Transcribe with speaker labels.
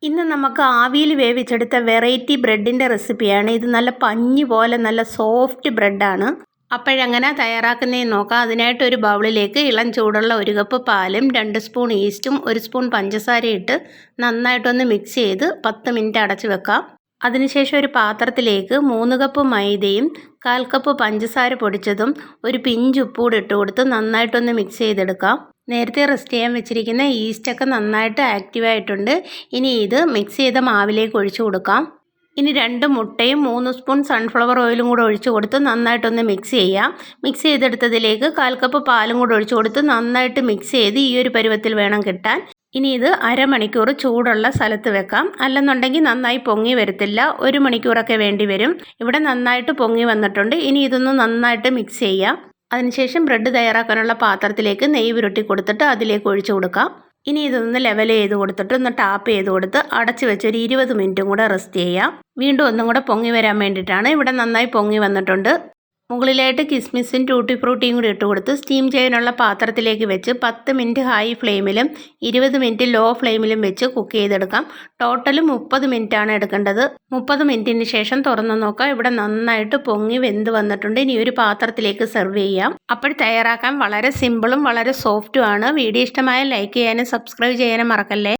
Speaker 1: ഇന്ന് നമുക്ക് ആവിയിൽ വേവിച്ചെടുത്ത വെറൈറ്റി ബ്രെഡിൻ്റെ റെസിപ്പിയാണ്. ഇത് നല്ല പഞ്ഞി പോലെ നല്ല സോഫ്റ്റ് ബ്രെഡാണ്. അപ്പോഴെങ്ങനെ തയ്യാറാക്കുന്നതെന്ന് നോക്കാം. അതിനായിട്ട് ഒരു ബൗളിലേക്ക് ഇളം ചൂടുള്ള 1 കപ്പ് പാലും 2 സ്പൂൺ ഈസ്റ്റും 1 സ്പൂൺ പഞ്ചസാരയും ഇട്ട് നന്നായിട്ടൊന്ന് മിക്സ് ചെയ്ത് 10 മിനിറ്റ് അടച്ചു വെക്കാം. അതിനുശേഷം ഒരു പാത്രത്തിലേക്ക് 3 കപ്പ് മൈദയും 1/4 കപ്പ് പഞ്ചസാര പൊടിച്ചതും ഒരു പിഞ്ച് ഉപ്പൂടെ ഇട്ട് കൊടുത്ത് നന്നായിട്ടൊന്ന് മിക്സ് ചെയ്തെടുക്കാം. നേരത്തെ റെസ്റ്റ് ചെയ്യാൻ വെച്ചിരിക്കുന്ന ഈസ്റ്റൊക്കെ നന്നായിട്ട് ആക്റ്റീവായിട്ടുണ്ട്. ഇനി ഇത് മിക്സ് ചെയ്ത മാവിലേക്ക് ഒഴിച്ചു കൊടുക്കാം. ഇനി 2 മുട്ടയും 3 സ്പൂൺ സൺഫ്ലവർ ഓയിലും കൂടെ ഒഴിച്ചു കൊടുത്ത് നന്നായിട്ടൊന്ന് മിക്സ് ചെയ്യാം. മിക്സ് ചെയ്തെടുത്തതിലേക്ക് 1/4 കപ്പ് പാലും കൂടെ ഒഴിച്ചു കൊടുത്ത് നന്നായിട്ട് മിക്സ് ചെയ്ത് ഈ ഒരു പരുവത്തിൽ വേണം കിട്ടാൻ. ഇനി ഇത് അരമണിക്കൂർ ചൂടുള്ള സ്ഥലത്ത് വെക്കാം. അല്ലെന്നുണ്ടെങ്കിൽ നന്നായി പൊങ്ങി വരത്തില്ല. 1 മണിക്കൂറൊക്കെ വേണ്ടി വരും. ഇവിടെ നന്നായിട്ട് പൊങ്ങി വന്നിട്ടുണ്ട്. ഇനി ഇതൊന്ന് നന്നായിട്ട് മിക്സ് ചെയ്യാം. അതിനുശേഷം ബ്രെഡ് തയ്യാറാക്കാനുള്ള പാത്രത്തിലേക്ക് നെയ്യ് പുരട്ടി കൊടുത്തിട്ട് അതിലേക്ക് ഒഴിച്ചു കൊടുക്കാം. ഇനി ഇതൊന്ന് ലെവൽ ചെയ്ത് കൊടുത്തിട്ട് ഒന്ന് ടാപ്പ് ചെയ്ത് കൊടുത്ത് അടച്ച് വെച്ച് ഒരു 20 മിനിറ്റും കൂടെ റെസ്റ്റ് ചെയ്യാം. വീണ്ടും ഒന്നും കൂടെ പൊങ്ങി വരാൻ വേണ്ടിയിട്ടാണ്. ഇവിടെ നന്നായി പൊങ്ങി വന്നിട്ടുണ്ട്. മുകളിലായിട്ട് കിസ്മിസും ടൂട്ടി ഫ്രൂട്ടിയും കൂടി ഇട്ട് കൊടുത്ത് സ്റ്റീം ചെയ്യാനുള്ള പാത്രത്തിലേക്ക് വെച്ച് 10 മിനിറ്റ് ഹൈ ഫ്ലെയിമിലും 20 മിനിറ്റ് ലോ ഫ്ലെയിമിലും വെച്ച് കുക്ക് ചെയ്തെടുക്കാം. ടോട്ടൽ 30 മിനിറ്റാണ് എടുക്കേണ്ടത്. 30 മിനിറ്റിന് ശേഷം തുറന്നു നോക്കാം. ഇവിടെ നന്നായിട്ട് പൊങ്ങി വെന്ത് വന്നിട്ടുണ്ട്. ഇനി ഒരു പാത്രത്തിലേക്ക് സെർവ് ചെയ്യാം. അപ്പോൾ തയ്യാറാക്കാൻ വളരെ സിമ്പിളും വളരെ സോഫ്റ്റുമാണ്. വീഡിയോ ഇഷ്ടമായ ലൈക്ക് ചെയ്യാനും സബ്സ്ക്രൈബ് ചെയ്യാനും മറക്കല്ലേ.